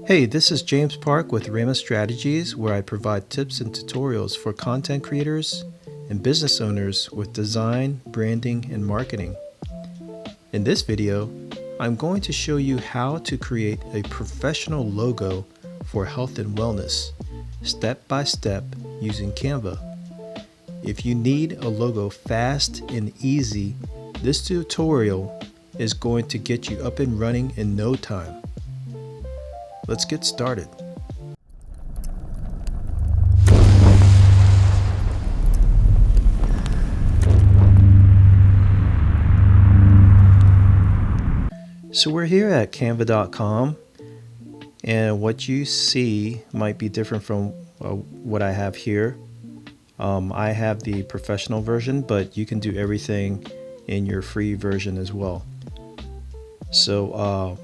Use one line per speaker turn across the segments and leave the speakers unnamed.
Hey, this is James Park with Rama Strategies, where I provide tips and tutorials for content creators and business owners with design, branding, and marketing. In this video, I'm going to show you how to create a professional logo for health and wellness, step by step using Canva. If you need a logo fast and easy, this tutorial is going to get you up and running in no time. Let's get started. So we're here at canva.com, and what you see might be different from what I have here. I have the professional version, but you can do everything in your free version as well. So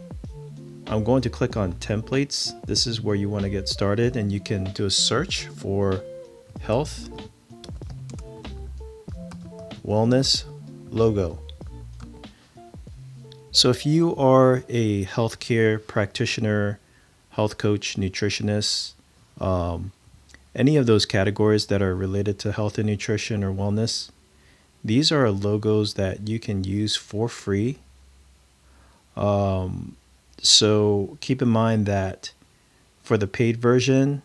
I'm going to click on templates. This is where you want to get started, and you can do a search for health, wellness, logo. So if you are a healthcare practitioner, health coach, nutritionist, any of those categories that are related to health and nutrition or wellness, these are logos that you can use for free. So keep in mind that for the paid version,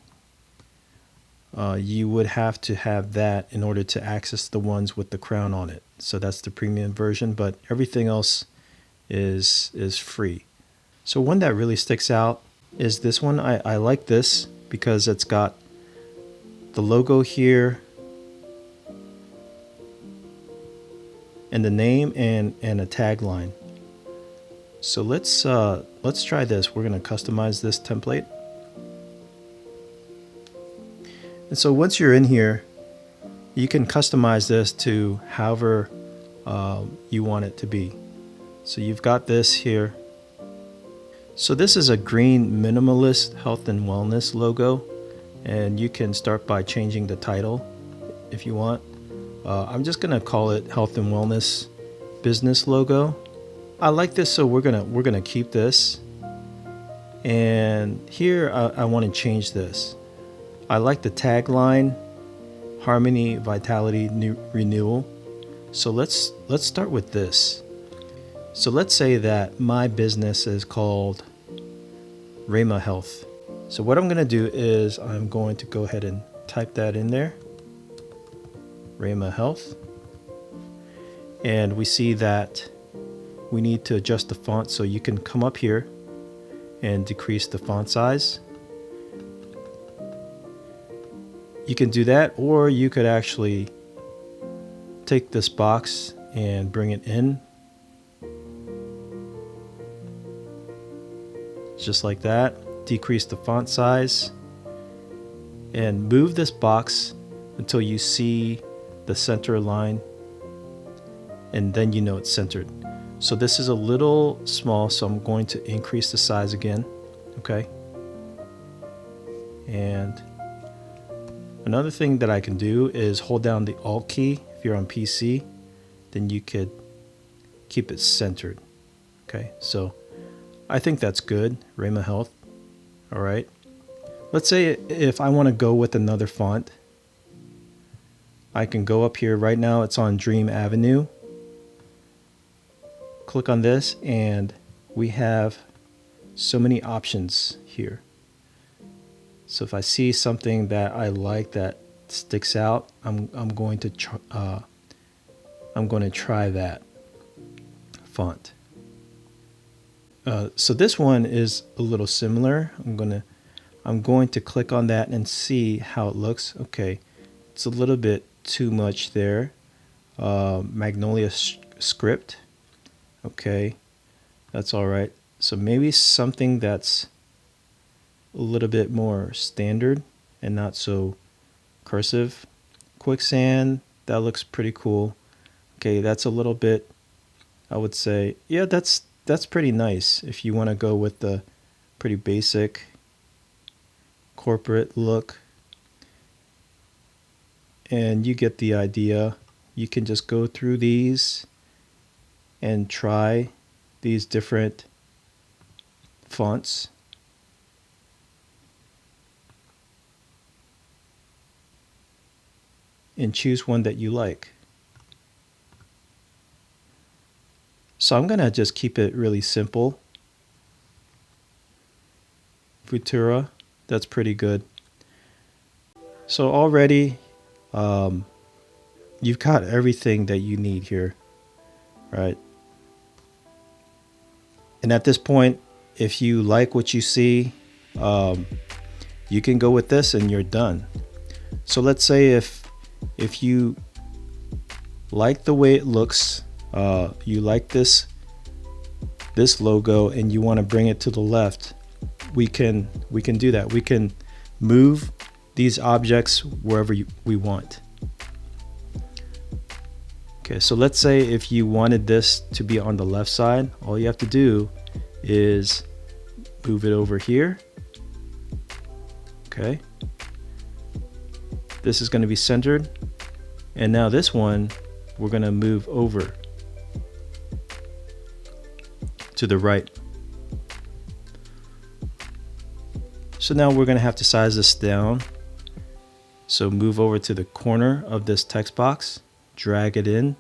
you would have to have that in order to access the ones with the crown on it. So that's the premium version, but everything else is free. So one that really sticks out is this one. I like this because it's got the logo here and the name and a tagline. So let's try this. We're going to customize this template. And so once you're in here, you can customize this to however you want it to be. So you've got this here. So this is a green minimalist health and wellness logo, and you can start by changing the title if you want. I'm just gonna call it health and wellness business logo. I like this, so we're gonna keep this. And here I want to change this. I like the tagline, harmony, vitality, renewal. So let's start with this. So let's say that my business is called Rama Health. So what I'm going to do is I'm going to go ahead and type that in there, Rama Health. And we see that we need to adjust the font, so you can come up here and decrease the font size. You can do that, or you could actually take this box and bring it in. Just like that. Decrease the font size and move this box until you see the center line, and then you know it's centered. So this is a little small, so I'm going to increase the size again. Okay. And another thing that I can do is hold down the Alt key. If you're on PC, then you could keep it centered. Okay, so I think that's good. Rama Health. All right. Let's say if I want to go with another font, I can go up here. Right now it's on Dream Avenue. Click on this, and we have so many options here. So if I see something that I like that sticks out, I'm going to try that font. So this one is a little similar. I'm going to click on that and see how it looks. Okay, it's a little bit too much there. Magnolia script. Okay, that's all right. So maybe something that's a little bit more standard and not so cursive. Quicksand, that looks pretty cool. Okay, that's a little bit, I would say, yeah, that's pretty nice if you want to go with the pretty basic corporate look. And you get the idea. You can just go through these and try these different fonts. and choose one that you like. So I'm going to just keep it really simple. Futura, that's pretty good. So already you've got everything that you need here, right? And at this point, if you like what you see, you can go with this and you're done. So let's say if you like the way it looks, you like this logo and you want to bring it to the left, we can do that. We can move these objects wherever we want. Okay, so let's say if you wanted this to be on the left side, all you have to do is move it over here. Okay, this is going to be centered, and now this one we're going to move over to the right. So now we're going to have to size this down. So move over to the corner of this text box, drag it in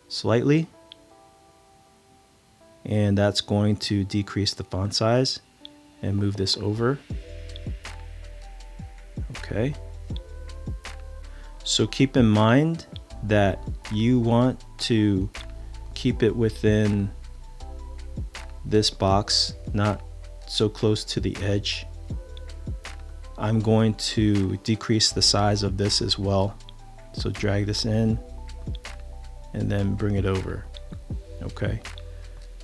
slightly, and that's going to decrease the font size, and move this over. Okay. So keep in mind that you want to keep it within this box, not so close to the edge. I'm going to decrease the size of this as well. So drag this in and then bring it over. Okay.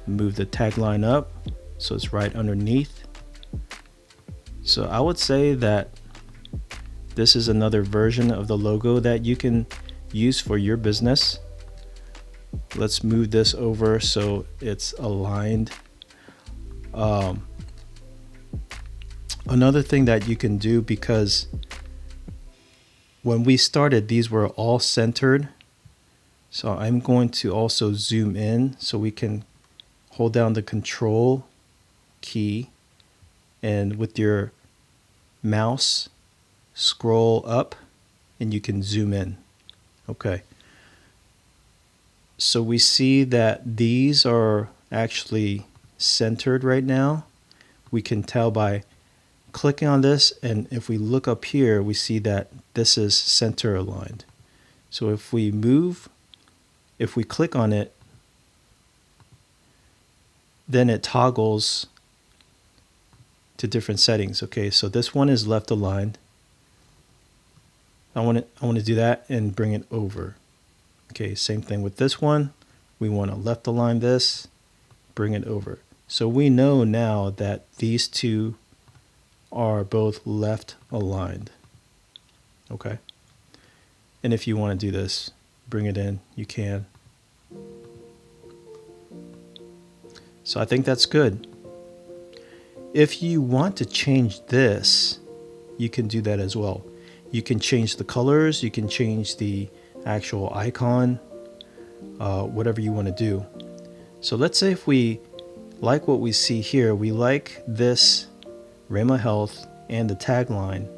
Move the tagline up so it's right underneath. So I would say that this is another version of the logo that you can use for your business. Let's move this over so it's aligned. Another thing that you can do, because when we started, these were all centered. So I'm going to also zoom in so we can hold down the control key and with your mouse scroll up and you can zoom in. Okay. So we see that these are actually centered right now. We can tell by clicking on this, and if we look up here, we see that this is center aligned. So if we click on it, then it toggles to different settings. Okay, so this one is left aligned. I want to do that and bring it over. Okay, same thing with this one. We want to left align this, bring it over. So we know now that these two are both left aligned. Okay. And if you want to do this, bring it in, you can. So I think that's good. If you want to change this, you can do that as well. You can change the colors, you can change the actual icon, whatever you want to do. So let's say if we like what we see here, we like this Rama Health and the tagline,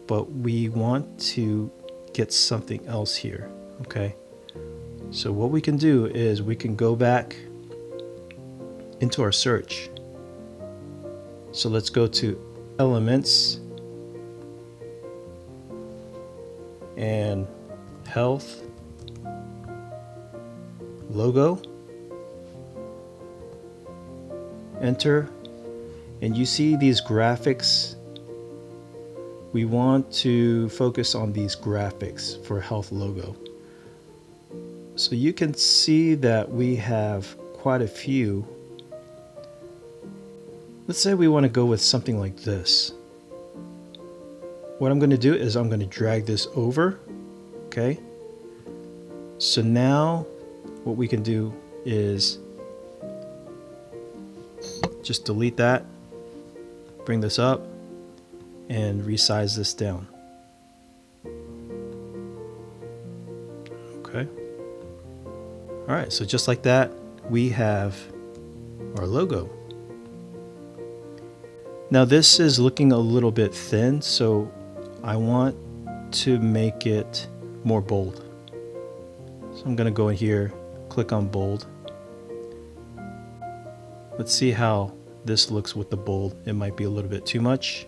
but we want to get something else here. Okay, so what we can do is we can go back into our search. So let's go to Elements and Health Logo. Enter. And you see these graphics. We want to focus on these graphics for health logo. So you can see that we have quite a few. Let's say we want to go with something like this. What I'm going to do is I'm going to drag this over. Okay. So now what we can do is just delete that. Bring this up and resize this down. Okay. All right, so just like that, we have our logo. Now this is looking a little bit thin, so I want to make it more bold. So I'm going to go in here, click on bold. Let's see how this looks with the bold. It might be a little bit too much.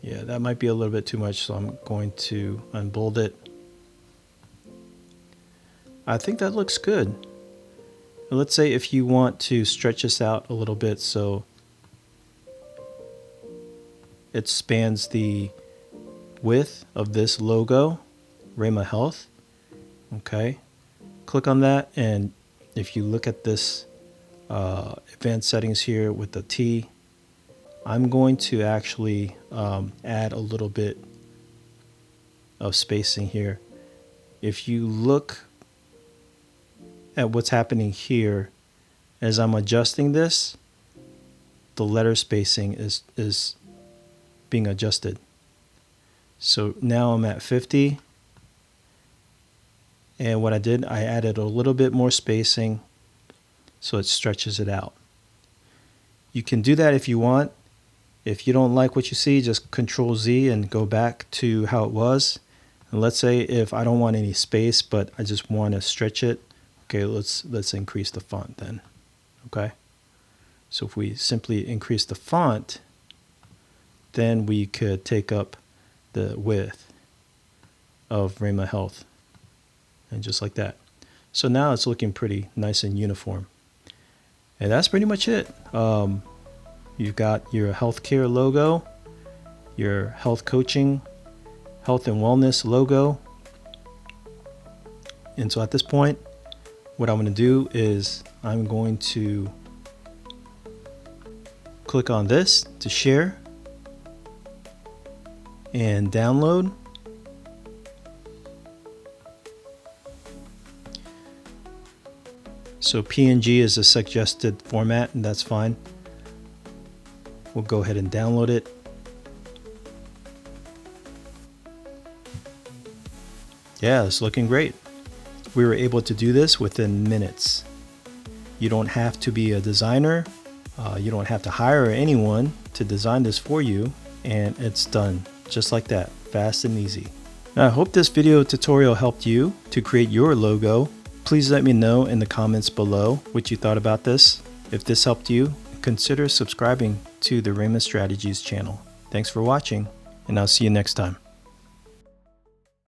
Yeah, that might be a little bit too much, so I'm going to unbold it. I think that looks good. Let's say if you want to stretch this out a little bit so it spans the width of this logo, Rhema Health. Okay, click on that, and if you look at this advanced settings here with the T, I'm going to actually add a little bit of spacing here. If you look at what's happening here, as I'm adjusting this, the letter spacing is being adjusted. So now I'm at 50, and what I did, I added a little bit more spacing so it stretches it out. You can do that if you want. If you don't like what you see, just Control Z and go back to how it was. And let's say if I don't want any space, but I just want to stretch it, okay, let's increase the font then. Okay, so if we simply increase the font, then we could take up the width of Rhema Health, and just like that. So now it's looking pretty nice and uniform. And that's pretty much it. You've got your healthcare logo, your health coaching, health and wellness logo. And so at this point, what I'm going to do is I'm going to click on this to share and download. So PNG is a suggested format, and that's fine. We'll go ahead and download it. Yeah, it's looking great. We were able to do this within minutes. You don't have to be a designer. You don't have to hire anyone to design this for you, and it's done just like that, fast and easy. Now, I hope this video tutorial helped you to create your logo. Please let me know in the comments below what you thought about this. If this helped you, consider subscribing to the Rhema Strategies channel. Thanks for watching, and I'll see you next time.